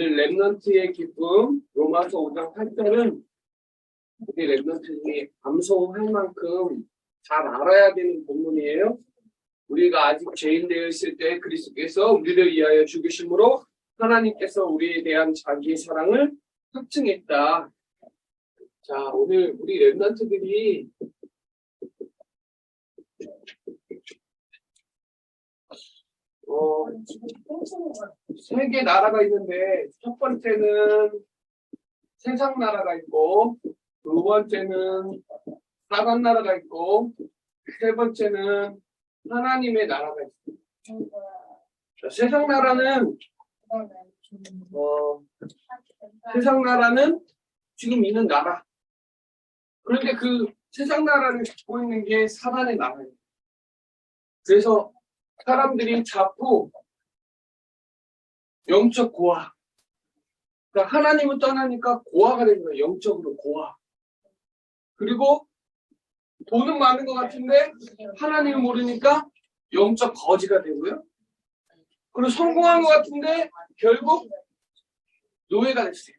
오늘 렘넌트의 기쁨 로마서 5장 8절은 우리 렘넌트들이 암송할 만큼 잘 알아야 되는 본문이에요. 우리가 아직 죄인 되어 있을 때 그리스도께서 우리를 위하여 죽으심으로 하나님께서 우리에 대한 자기의 사랑을 확증했다. 자, 오늘 우리 렘넌트들이 세 개 나라가 있는데 첫 번째는 세상 나라가 있고 두 번째는 사단 나라가 있고 세 번째는 하나님의 나라가 있습니다. 자, 세상 나라는 지금 있는 나라. 그런데 그 세상 나라를 갖고 있는 게 사단의 나라예요. 그래서 사람들이 자꾸 영적 고아. 그러니까 하나님을 떠나니까 고아가 되는 거예요. 영적으로 고아. 그리고 돈은 많은 것 같은데 하나님을 모르니까 영적 거지가 되고요. 그리고 성공한 것 같은데 결국 노예가 됐어요.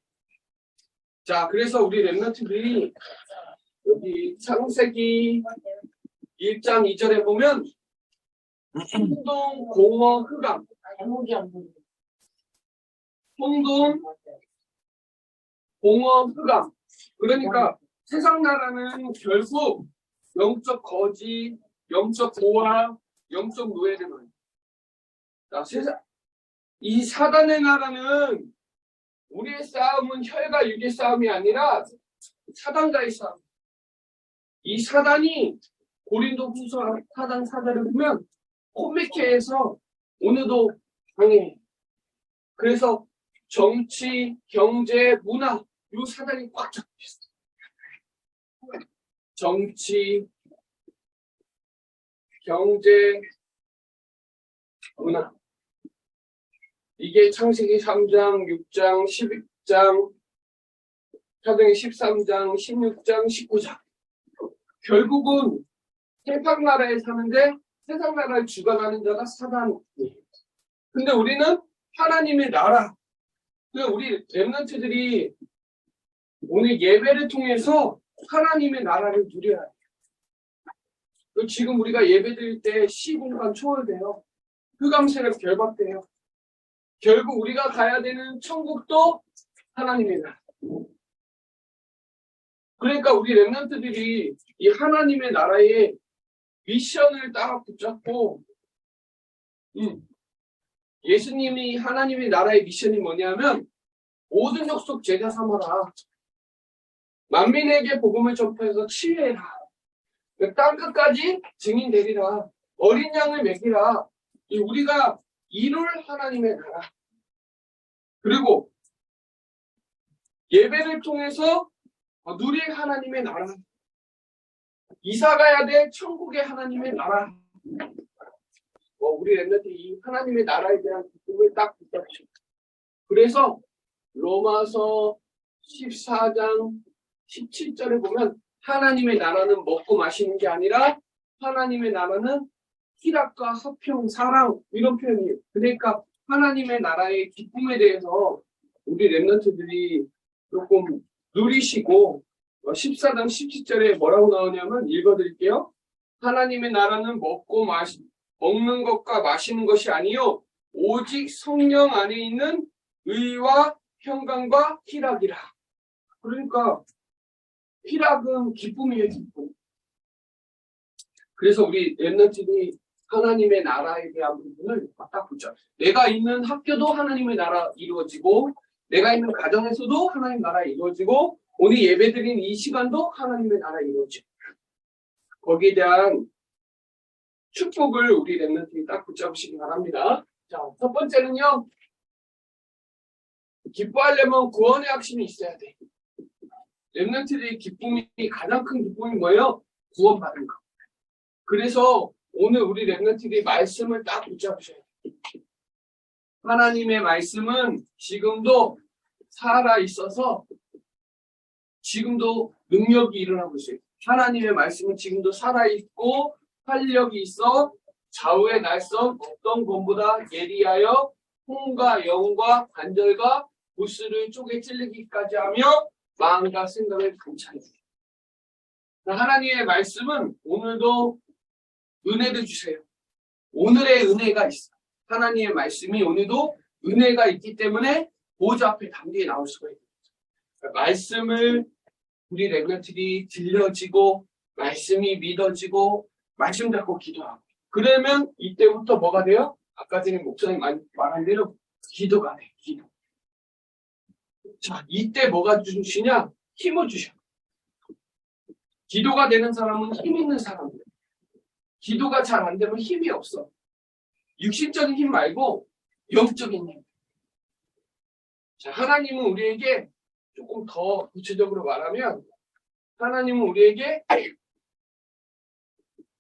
자, 그래서 우리 렘넌트들이 여기 창세기 1장 2절에 보면 혼돈, 공허, 흑암. 혼돈, 공허, 흑암. 그러니까 세상 나라는 결국 영적 거지, 영적 고아, 영적 노예를 말해요. 자, 이 사단의 나라는 우리의 싸움은 혈과 육의 싸움이 아니라 사단과의 싸움. 이 사단이 고린도후서 4장 4절을 보면 콤메케에서 오늘도 강해. 그래서 정치, 경제, 문화 이 사단이 꽉 잡혀 있어요. 정치, 경제, 문화. 이게 창세기 3장, 6장, 12장, 사도행전 13장, 16장, 19장. 결국은 세상 나라에 사는데 세상 나라를 주관하는 자가 사단이에요. 근데 우리는 하나님의 나라. 우리 렘넌트들이 오늘 예배를 통해서 하나님의 나라를 누려야 해요. 지금 우리가 예배 드릴 때 시공간 초월돼요. 흑암세력 결박돼요. 결국 우리가 가야 되는 천국도 하나님의 나라. 그러니까 우리 렘넌트들이 이 하나님의 나라의 미션을 딱 붙잡고 예수님이 하나님의 나라의 미션이 뭐냐면 모든 족속 제자 삼아라. 만민에게 복음을 전파해서 치유해라. 땅끝까지 증인 되리라. 어린 양을 먹이라. 우리가 이룰 하나님의 나라. 그리고 예배를 통해서 누릴 하나님의 나라. 이사가야 될 천국의 하나님의 나라. 우리 렘넌트들이 이 하나님의 나라에 대한 기쁨을 딱 붙잡죠. 그래서 로마서 14장 17절에 보면 하나님의 나라는 먹고 마시는 게 아니라 하나님의 나라는 희락과 화평, 사랑 이런 표현이에요. 그러니까 하나님의 나라의 기쁨에 대해서 우리 렘넌트들이 조금 누리시고 14장 17절에 뭐라고 나오냐면 읽어드릴게요. 하나님의 나라는 먹는 것과 마시는 것이 아니요 오직 성령 안에 있는 의와 평강과 희락이라. 그러니까 희락은 기쁨이에요. 기쁨. 그래서 우리 렘넌트들이 하나님의 나라에 대한 부분을 딱 붙잡아요. 내가 있는 학교도 하나님의 나라 이루어지고 내가 있는 가정에서도 하나님의 나라 이루어지고 오늘 예배드린 이 시간도 하나님의 나라 이루어지고 거기에 대한 축복을 우리 렘넌트들이 딱 붙잡으시기 바랍니다. 자, 첫 번째는요. 기뻐하려면 구원의 확신이 있어야 돼. 렘넌트들의 기쁨이 가장 큰 기쁨이 뭐예요? 구원받는 거. 그래서 오늘 우리 렘넌트들이 말씀을 딱 붙잡으셔야 돼요. 하나님의 말씀은 지금도 살아 있어서 지금도 능력이 일어나고 있어요. 하나님의 말씀은 지금도 살아있고 활력이 있어 좌우의 날선 어떤 검보다 예리하여 혼과 영과 관절과 보스를 쪼개 찔리기까지 하며 마음과 생각을 감찰해 주세요. 하나님의 말씀은 오늘도 은혜를 주세요. 오늘의 은혜가 있어. 하나님의 말씀이 오늘도 은혜가 있기 때문에 보좌 앞에 담대히 나올 수가 있는 거죠. 말씀을 우리 렘넌트들이 들려지고 말씀이 믿어지고 말씀 잡고 기도하고 그러면 이때부터 뭐가 돼요? 아까 전에 목사님 말한 대로 기도가 돼. 기도. 자, 이때 뭐가 주시냐? 힘을 주셔. 기도가 되는 사람은 힘 있는 사람이에요. 기도가 잘 안 되면 힘이 없어. 육신적인 힘 말고 영적인 힘. 자, 하나님은 우리에게 조금 더 구체적으로 말하면 하나님은 우리에게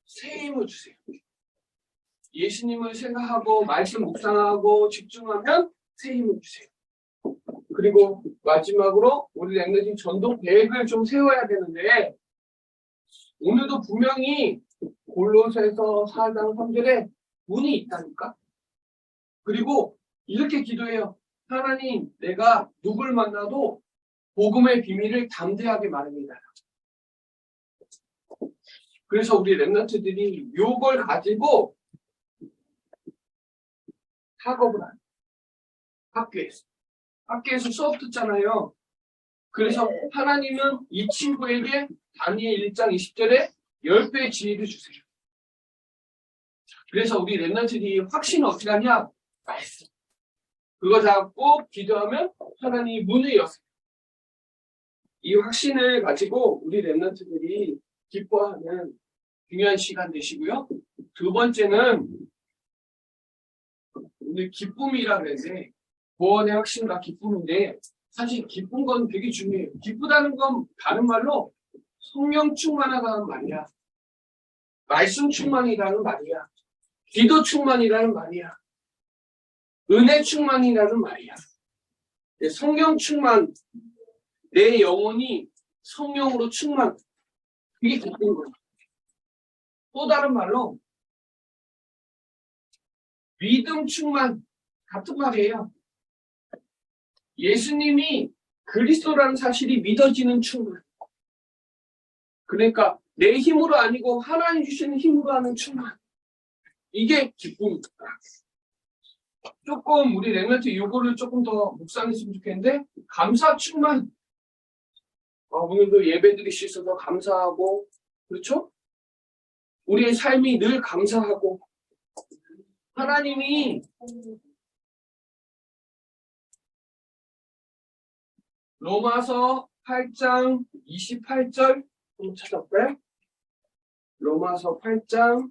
새 힘을 주세요. 예수님을 생각하고 말씀 묵상하고 집중하면 새 힘을 주세요. 그리고 마지막으로 우리 렘넌트 전도 계획을 좀 세워야 되는데 오늘도 분명히 골로새서 4장 3절에 문이 있다니까. 그리고 이렇게 기도해요. 하나님, 내가 누굴 만나도 복음의 비밀을 담대하게 말합니다. 그래서 우리 렘넌트들이 이걸 가지고 학업을 하는 학교에서 수업 듣잖아요. 그래서 하나님은 이 친구에게 다니엘 1장 20절에 10배의 지혜를 주세요. 그래서 우리 렘넌트들이 확신을 어떻게 하냐? 말씀. 그거 잡고 기도하면 하나님이 문을 여세요. 이 확신을 가지고 우리 렘넌트들이 기뻐하는 중요한 시간 되시고요. 두 번째는 오늘 기쁨이라 그랬는데 구원의 확신과 기쁨인데 사실 기쁜 건 되게 중요해요. 기쁘다는 건 다른 말로 성령 충만하다는 말이야. 말씀 충만이라는 말이야. 기도 충만이라는 말이야. 은혜 충만이라는 말이야. 성령 충만, 내 영혼이 성령으로 충만. 그게 기쁜 거야. 또 다른 말로 믿음 충만. 같은 말이에요. 예수님이 그리스도라는 사실이 믿어지는 충만. 그러니까 내 힘으로 아니고 하나님 주시는 힘으로 하는 충만. 이게 기쁨입니다. 조금 우리 렘넌트 요거를 조금 더 묵상했으면 좋겠는데 감사 충만. 오늘도 예배 드릴 수 있어서 감사하고 그렇죠? 우리의 삶이 늘 감사하고 하나님이 로마서 8장 28절 한번 찾아볼까요? 로마서 8장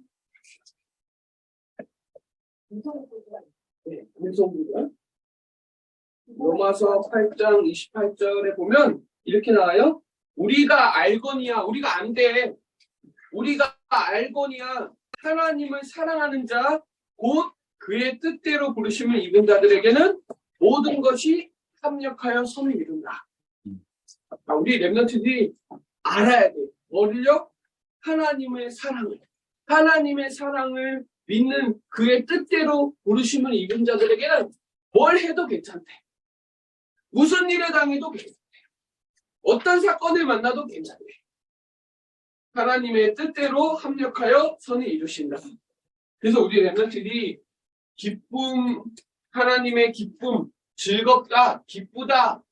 로마서 8장 28절에 보면 이렇게 나와요. 우리가 알거니와 우리가 안 돼. 우리가 알거니와 하나님을 사랑하는 자 곧 그의 뜻대로 부르심을 입은 자들에게는 모든 것이 합력하여 선을 이룬다. 우리 렘넌트들이 알아야 돼. 뭐를요? 하나님의 사랑을 믿는 그의 뜻대로 부르심을 입은 자들에게는 뭘 해도 괜찮대. 무슨 일을 당해도 괜찮대. 어떤 사건을 만나도 괜찮대. 하나님의 뜻대로 합력하여 선을 이루신다. 그래서 우리 렘넌트들이 기쁨, 하나님의 기쁨, 즐겁다, 기쁘다.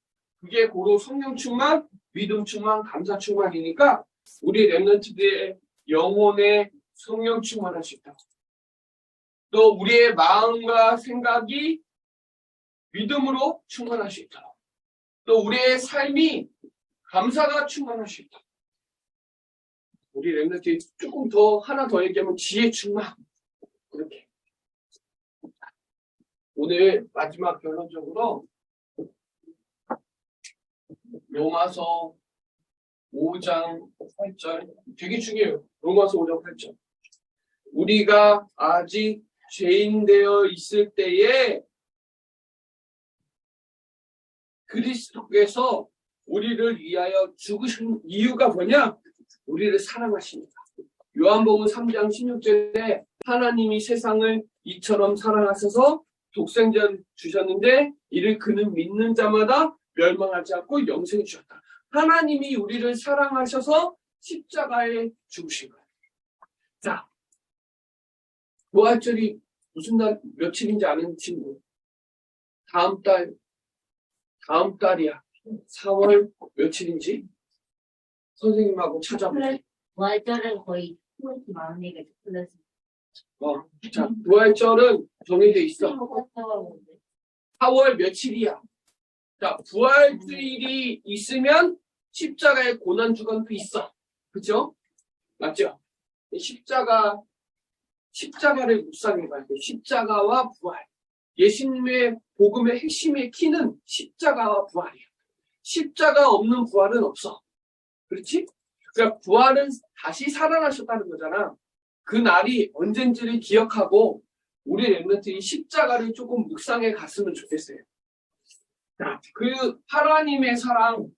그게 고로 성령 충만, 믿음 충만, 감사 충만이니까 우리 렘넌트들의 영혼의 성령 충만할 수 있다. 또 우리의 마음과 생각이 믿음으로 충만할 수 있다. 또 우리의 삶이 감사가 충만할 수 있다. 우리 렘넌트들이 조금 더 하나 더 얘기하면 지혜 충만. 그렇게. 오늘 마지막 결론적으로 로마서 5장 8절 되게 중요해요. 로마서 5장 8절. 우리가 아직 죄인 되어 있을 때에 그리스도께서 우리를 위하여 죽으신 이유가 뭐냐? 우리를 사랑하십니다. 요한복음 3장 16절에 하나님이 세상을 이처럼 사랑하셔서 독생자를 주셨는데 이를 그는 믿는 자마다 멸망하지 않고 영생을 주셨다. 하나님이 우리를 사랑하셔서 십자가에 죽으신 거예요. 자, 부활절이 무슨 날 며칠인지 아는 친구? 다음 달이야. 4월 며칠인지 선생님하고 찾아보세요. 부활절은 거의 40명이 플러스. 자, 부활절은 정해져 있어. 4월 며칠이야. 자, 부활주일이 있으면 십자가의 고난주간도 있어. 그죠? 맞죠? 십자가를 묵상해봐야 돼. 십자가와 부활. 예수님의 복음의 핵심의 키는 십자가와 부활이야. 십자가 없는 부활은 없어. 그렇지? 그러니까 부활은 다시 살아나셨다는 거잖아. 그 날이 언젠지를 기억하고 우리 렘넌트이 십자가를 조금 묵상해 갔으면 좋겠어요. 자, 그 하나님의 사랑,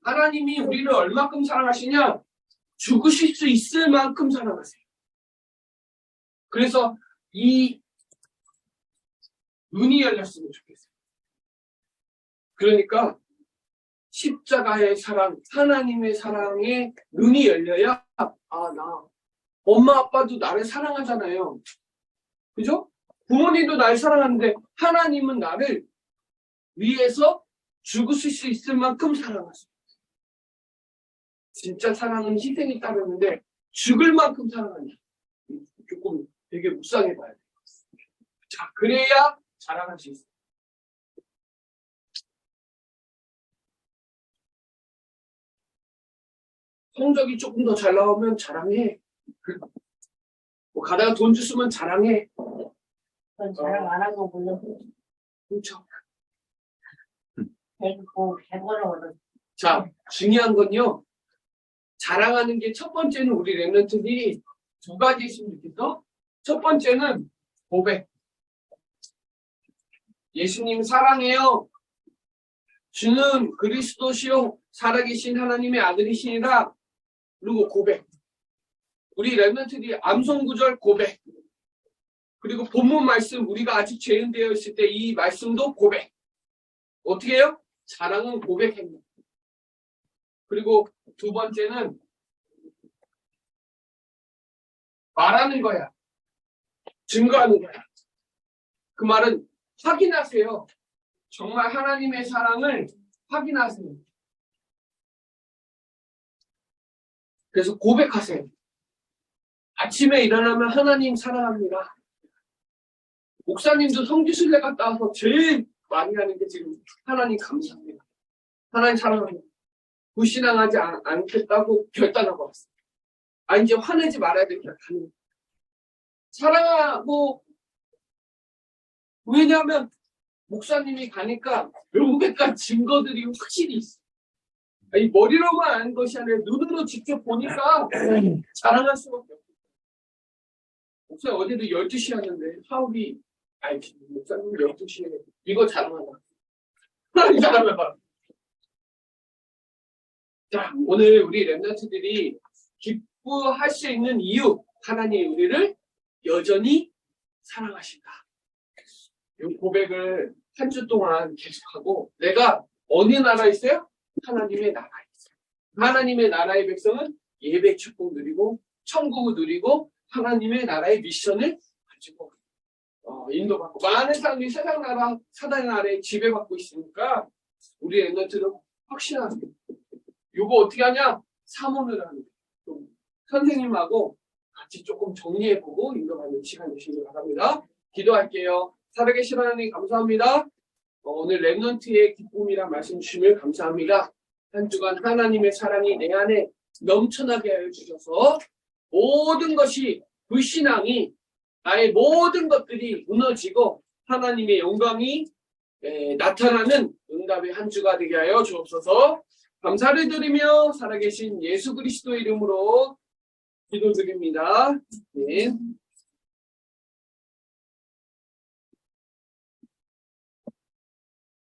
하나님이 우리를 얼마큼 사랑하시냐? 죽으실 수 있을 만큼 사랑하세요. 그래서 이 눈이 열렸으면 좋겠어요. 그러니까 십자가의 사랑, 하나님의 사랑에 눈이 열려야 나 엄마 아빠도 나를 사랑하잖아요. 그죠? 부모님도 나를 사랑하는데 하나님은 나를 위해서 죽으실 수 있을 만큼 사랑하세요. 진짜 사랑은 희생이 따르는데 죽을 만큼 사랑하냐? 조금 되게 묵상해 봐야 돼요. 자, 그래야 자랑할 수 있어요. 성적이 조금 더 잘 나오면 자랑해. 뭐 가다가 돈 주시면 자랑해. 그건 자랑 안 하고 물론 그렇죠. 100원을 얻어. 자, 중요한 건요. 자랑하는 게 첫 번째는 우리 렘넌트들이 두 가지 있으면 좋겠어. 첫 번째는 고백. 예수님 사랑해요. 주는 그리스도시요 살아계신 하나님의 아들이시니라. 그리고 고백. 우리 렘넌트들이 암송구절 고백. 그리고 본문 말씀 우리가 아직 재현되어 있을 때 이 말씀도 고백. 어떻게 해요? 자랑은 고백입니다. 그리고 두 번째는 말하는 거야. 증거하는 거야. 그 말은 확인하세요. 정말 하나님의 사랑을 확인하세요. 그래서 고백하세요. 아침에 일어나면 하나님 사랑합니다. 목사님도 성지순례 갔다 와서 제일 많이 하는 게 지금 하나님 감사합니다. 하나님 사랑합니다. 불신앙하지 않겠다고 결단하고 왔어요. 이제 화내지 말아야 되겠다. 사랑하고, 왜냐하면 목사님이 가니까 명백한 증거들이 확실히 있어. 이 머리로만 아는 것이 아니라 눈으로 직접 보니까 자랑할 수밖에 없어요. 목사님 어제도 12시 하는데 사업이 목사님 12시에 이거 자랑하다. 하나님 자랑해봐. 자, 오늘 우리 렘넌트들이 기뻐할 수 있는 이유, 하나님이 우리를 여전히 사랑하신다. 이 고백을 한 주 동안 계속하고, 내가 어느 나라에 있어요? 하나님의 나라에 있어요. 하나님의 나라의 백성은 예배 축복 누리고 천국을 누리고 하나님의 나라의 미션을 가지고 인도받고, 많은 사람들이 세상 나라, 사단의 나라에 지배받고 있으니까 우리 렘넌트는 확신합니다. 이거 어떻게 하냐? 사모를 하는 거예요. 선생님하고 같이 조금 정리해보고 인도받는 시간 되시길 바랍니다. 기도할게요. 살아계신 하나님 감사합니다. 오늘 렘넌트의 기쁨이란 말씀 주시면 감사합니다. 한 주간 하나님의 사랑이 내 안에 넘쳐나게 하여 주셔서 모든 것이 불신앙이 나의 모든 것들이 무너지고 하나님의 영광이 나타나는 응답의 한 주가 되게 하여 주옵소서. 감사를 드리며 살아계신 예수 그리스도 이름으로 기도드립니다. 네.